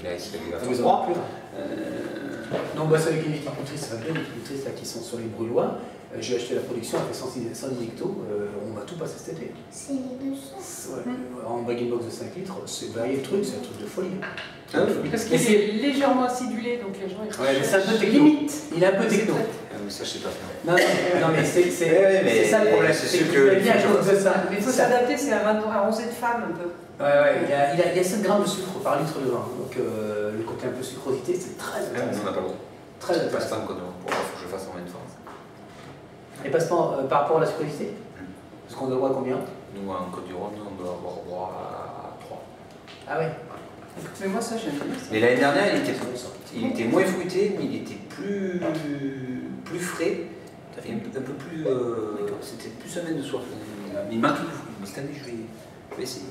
a essayé de Vous en avez plus. Non, bah, c'est avec les viticultrices, c'est vrai, les viticultrices là, qui sont sur les Brûlois. J'ai acheté la production, elle fait 110 hectos, on va tout passer cet été. C'est les 200. Ouais. En bag-in-box de 5 litres, c'est varié le truc, c'est un truc de folie. Ah oui. Parce qu'il est légèrement acidulé, donc les gens ils Ouais, mais c'est un peu techno. limite. Il est un peu techno. Mais ça, je sais pas faire. Non, mais c'est mais ça le problème. c'est C'est sûr qu'il que- a bien à cause de ça. Mais il faut s'adapter, c'est à rosée de femme un peu. Ouais, il y a 7 grammes de sucre par litre de vin. Donc le côté un peu sucrosité, c'est très On intéressant. n'a pas le droit. Très C'est intéressant. pas un code, pour voir, faut que je fasse en même temps. Et passement par rapport à la sucrosité, parce qu'on a le droit à combien? Nous, en Côte-du-Rhône, on doit avoir droit à 3. Ah ouais. Mais moi ça j'aime bien ça. Mais l'année dernière, il était moins fruité, mais il était plus frais. Et un peu plus. C'était plus amène de soif. Mais il manque de fruits. Mais cette année, je vais essayer.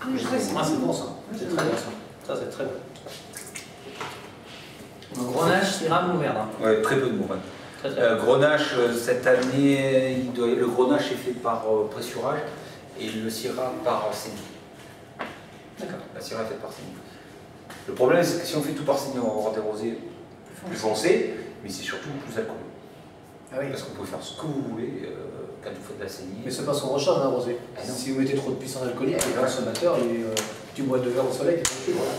Moi, c'est bon ça. C'est très bon ça. Ça, c'est très bon. Un Grenache, Syrah, Mourvèdre. Ouais, très peu de mourvèdre. Grenache, cette année, le Grenache est fait par pressurage et le Syrah par saignée. D'accord. La Syrah est faite par saignée. Le problème, c'est que si on fait tout par saignée, on va avoir des rosés plus foncés, mais c'est surtout plus alcooleux. Ah oui. Parce qu'on peut faire ce que vous voulez quand vous faites de la saignée. Mais c'est pas son recharge, hein, Rosé. Ah non. Si vous mettez trop de puissance alcoolique, les consommateurs, tu bois 2 verres au soleil, t'es tranquille. Voilà.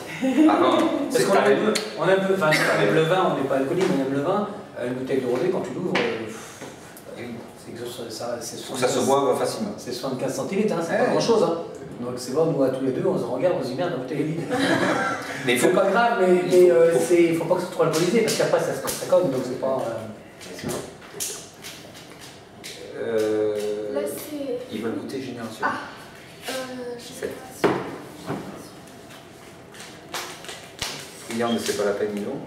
Ah non, Parce c'est qu'on pas aime, on aime peu, enfin, avec le vin, on n'est pas alcoolique, on aime le vin. Une bouteille de rosé, quand tu l'ouvres, faut que ça se boive facilement. c'est 75 centilitres, hein, c'est pas grand chose. Hein. Donc c'est bon, nous à tous les deux, on se regarde, on se dit merde, la bouteille est vide. Mais il C'est faut pas grave, mais il faut pas que ce soit trop alcoolisé, parce qu'après ça se conne, donc c'est pas. Là, c'est. Ils veulent goûter Génération. Ah, génération. Friande, c'est pas la peine, non.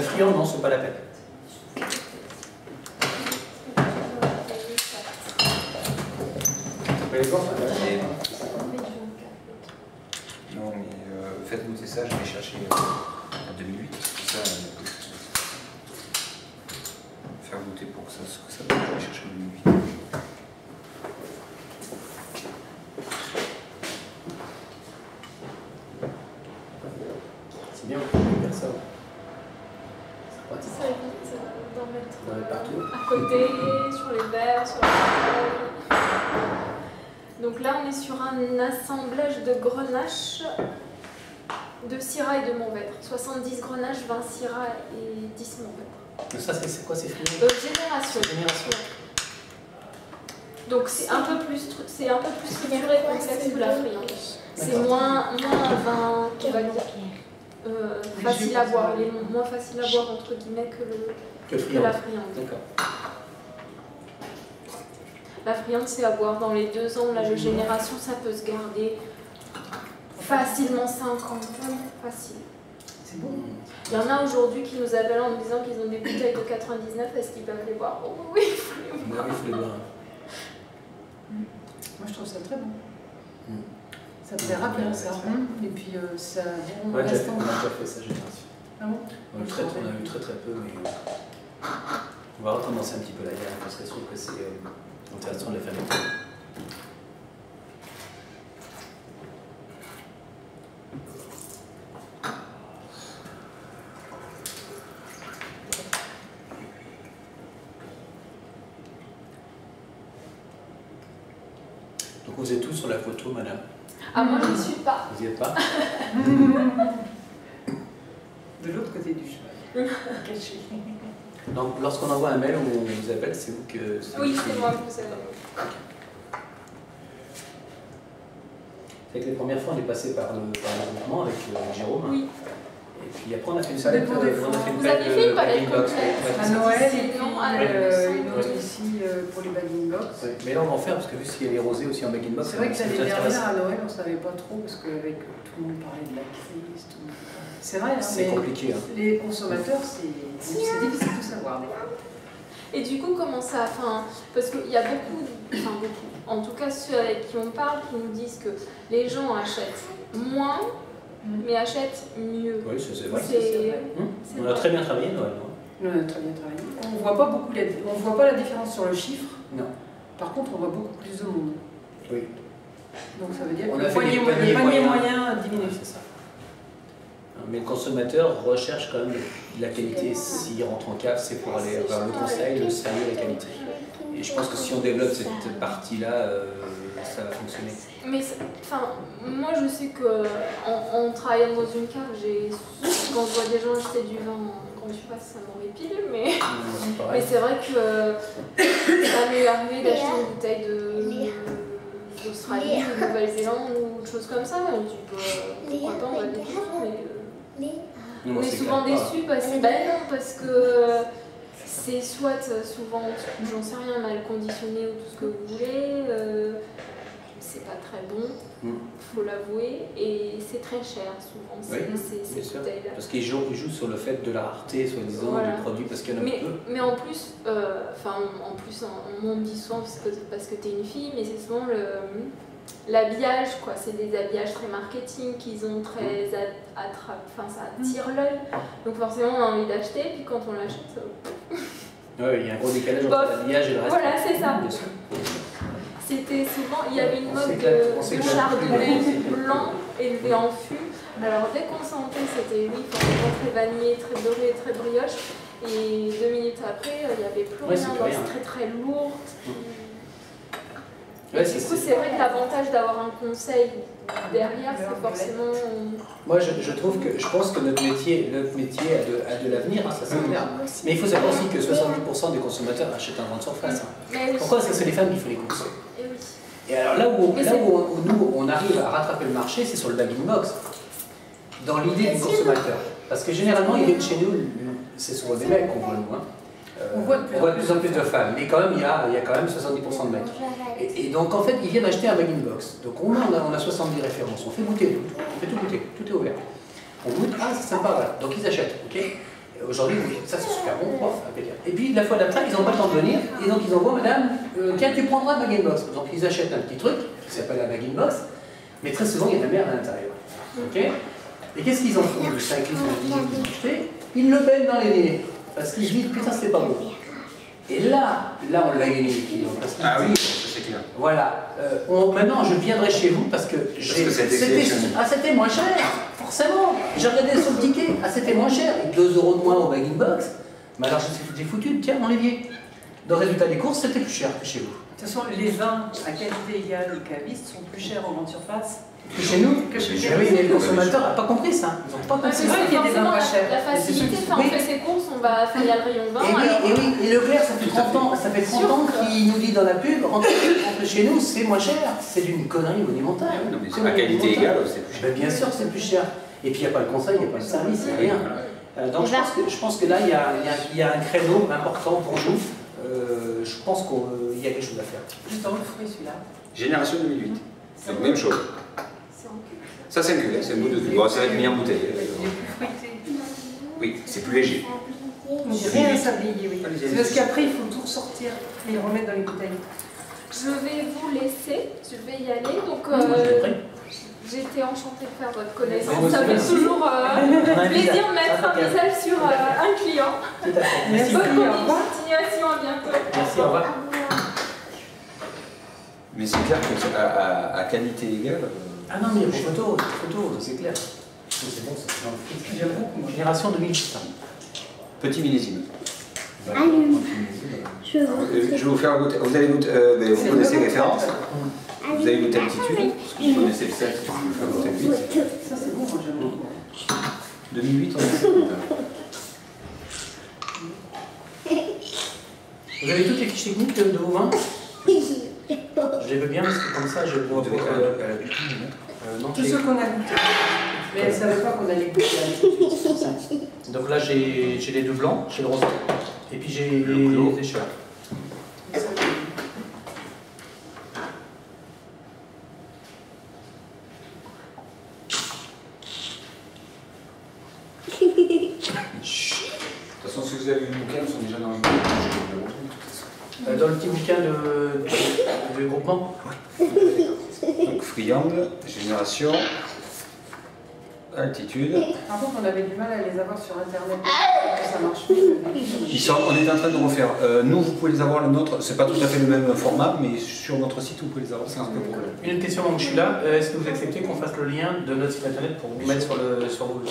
Friand, non, c'est pas la peine. Vous allez voir, ça va être- Non, mais faites goûter ça, je vais chercher en 2008. Ça, faire goûter pour que ça je vais chercher en 2008. C'est bien, on peut faire ça. C'est pratique. Ça évite d'en D'en mettre mettre partout. à côté, sur les verres, sur la table. Donc là, on est sur un assemblage de Grenache, de Syrah et de Mourvèdre. 70 Grenache, 20 Syrah et 10 Mourvèdre. Mais ça, c'est quoi, c'est friand? Génération. Génération. Ouais. Donc c'est un peu plus structuré et complexe que la friande. C'est D'accord. moins un vin, on va dire, facile à boire. Il est moins facile à boire entre guillemets Que que friand. la friande. D'accord. La friande, c'est à boire dans les 2 ans. Là, le génération, ça peut se garder facilement 5 ans. Facile. C'est bon. Il y en a aujourd'hui qui nous appellent en nous disant qu'ils ont des bouteilles de 99. Est-ce qu'ils peuvent les boire? Oh oui, il faut les boire. Il faut les boire. Moi je trouve ça très bon. Mm. Ça plaira bien ça. Et puis ça On a déjà reste fait, en. on a déjà fait sa génération. Ah bon? On a eu très peu, mais on va recommencer un petit peu la guerre parce que je trouve que c'est intéressant de la faire. Donc vous êtes tous sur la photo, madame. Ah, moi, je ne suis pas. Vous n'y êtes pas? De l'autre côté du cheval. Caché. Donc lorsqu'on envoie un mail ou on vous appelle, c'est vous que... Oui, c'est moi, vous savez. C'est que les premières fois, on est passé par le groupement avec Jérôme. Oui. Et puis après, on a fait une Ça palette. dépend des fois. Vous avez fait une palette complète. À Noël, et puis Non, à Noël, une autre ouais. ici pour les bagging box. Ouais. Mais là, on va en faire parce que vu s'il y a les rosés aussi en bag box. C'est vrai que l'année très dernière à Noël, on ne savait pas trop parce qu'avec tout le monde parlait de la crise. C'est vrai, hein, C'est mais compliqué. Hein. les consommateurs, c'est difficile de savoir. des fois. Et du coup, comment ça... Enfin, parce qu'il y a beaucoup, en tout cas ceux avec qui on parle, qui nous disent que les gens achètent moins, mais achètent mieux. Oui, c'est vrai. C'est On a vrai. très bien travaillé, Noël. Non. On a très bien travaillé. On voit pas beaucoup on voit pas la différence sur le chiffre. Non. Par contre, on voit beaucoup plus de monde. Oui. Donc ça veut dire On que a le fait des panier paniers moyen moyens. diminue. C'est ça. Mais le consommateur recherche quand même de la qualité. S'il rentre en cave, c'est pour aller vers le conseil, le sérieux et la qualité. Et je pense que si on développe cette partie-là, ça va fonctionner. Mais enfin, moi je sais que en travaillant dans une cave, quand je vois des gens acheter du vin en grande surface, ça m'horripile, mais c'est vrai que ça m'est arrivé d'acheter une bouteille d'Australie, de Nouvelle-Zélande ou de choses comme ça, et on se dit pourquoi pas, on va découvrir, mais on est souvent déçus parce que c'est soit souvent, j'en sais rien, mal conditionné ou tout ce que vous voulez, c'est pas très bon, faut l'avouer, et c'est très cher souvent, ces bouteilles-là. Parce qu'ils jouent sur le fait de la rareté, soi-disant, du produit, parce qu'il y en a peu. Mais en plus, on me dit souvent, parce que t'es une fille, mais c'est souvent l'habillage, quoi. C'est des habillages très marketing qu'ils ont, très ça attire l'œil. Donc forcément, on a envie d'acheter, puis quand on l'achète, ouais, il y a un gros décalage entre l'habillage et le reste. Voilà, c'est ça. C'était souvent, il y avait une mode de chardonnay blanc élevé en fût. Alors dès qu'on sentait, c'était forcément très vanillé, très doré, très brioche. Et 2 minutes après, il n'y avait plus rien, c'est très très lourd. Et du coup, c'est vrai que l'avantage d'avoir un conseil derrière, c'est forcément... Moi, je pense que notre métier a de l'avenir, ça c'est clair. Mais il faut savoir aussi que 70% des consommateurs achètent en grande surface. Pourquoi? Parce que c'est les femmes qui font les courses. Et alors là où nous, on arrive à rattraper le marché, c'est sur le bag-in box. Dans l'idée du consommateur. Parce que généralement, ils viennent chez nous, c'est souvent des mecs qu'on voit nous. On voit de plus en plus de femmes, mais quand même, il y a quand même 70% de mecs. Et donc, en fait, ils viennent acheter un bag-in box. Donc, on a 70 références, on fait goûter, on fait tout goûter, tout est ouvert. On goûte, ah, c'est sympa, voilà. Donc, ils achètent, ok. Aujourd'hui, ça c'est super bon, prof, impeccable. Et puis, la fois d'après, ils n'ont pas le temps de venir, et donc ils envoient, madame, tiens, tu prendras un bag-in box. Donc, ils achètent un petit truc, qui s'appelle un bag-in box, mais très souvent, il y a de la merde à l'intérieur. Ok. Et qu'est-ce qu'ils en font? Le cycliste ils le baignent dans les nez, parce qu'ils se disent, putain, c'est pas bon. Et là on l'a gagné. Ah oui, c'est clair. Voilà. Maintenant, je viendrai chez vous parce que c'était moins cher, forcément. J'ai regardé sur le ticket, c'était moins cher. Et 2 € de moins au bag-in box. Mais alors, j'ai foutu, tiens, mon évier. Dans le résultat des courses, c'était plus cher que chez vous. De toute façon, les vins à qualité égale aux cavistes sont plus chers en grande surface. Que chez nous? Que chez oui, mais le consommateur n'a pas compris ça. Ils n'ont pas compris. C'est vrai qu'il y a des vins pas chers. La facilité, quand on fait ses courses, on va faire le rayon vin. Et Leclerc, ça fait 30 ans qu'il nous dit dans la pub, rentrez chez nous, c'est moins cher. C'est d'une connerie monumentale. Non, mais c'est à qualité égale, c'est plus cher. Bien sûr, c'est plus cher. Et puis il n'y a pas le conseil, il n'y a pas le service, il n'y a rien. Donc je pense que là, il y a un créneau important pour nous. Je pense qu'il y a quelque chose à faire. Juste en fruit celui-là. Génération 2008. Donc même chose. Ça c'est un cuvée, c'est un bout de cuvée. Bon, c'est réduit en bouteille. Il est plus fruité. Oui, c'est plus léger. On dirait un sablier, oui. C'est parce qu'après, il faut tout ressortir et le remettre dans les bouteilles. Je vais vous laisser, je vais y aller. Donc, j'étais enchantée de faire votre connaissance. Ça fait toujours plaisir de mettre un visage sur un client. Tout à fait. Merci. Bonne continuation, à bientôt. Merci, au revoir. Mais c'est clair qu'à qualité égale. Ah non, mais il y a des photos, c'est clair. C'est bon, c'est dans le fric. J'aime beaucoup. Génération 2008. Petit millésime. Je vais vous faire goûter. Vous allez goûter, vous connaissez les références. Vous avez goûté l'altitude. Parce que vous connaissez le 7, je vais vous faire goûter le 8. Ça, c'est bon, moi j'aime beaucoup. 2008, on a Vous avez toutes les fiches techniques de vos vins? Je les veux bien parce que comme ça je peux tous ceux qu'on a goûté. Mais elle ne savait pas qu'on allait goûter. Donc là j'ai les 2 blancs, j'ai le rosé. Et puis j'ai les échelles. De toute façon, si vous avez vu le bouquin, ils sont déjà dans le bouquin. Dans le petit bouquin de groupement. Donc friande, génération, altitude. Par contre, on avait du mal à les avoir sur internet. Ça marche plus. On est en train de refaire. Nous, vous pouvez les avoir, le nôtre, c'est pas tout à fait le même format, mais sur notre site, vous pouvez les avoir, c'est un peu problème. Une question, donc je suis là. Est-ce que vous acceptez qu'on fasse le lien de notre site internet pour vous mettre sur le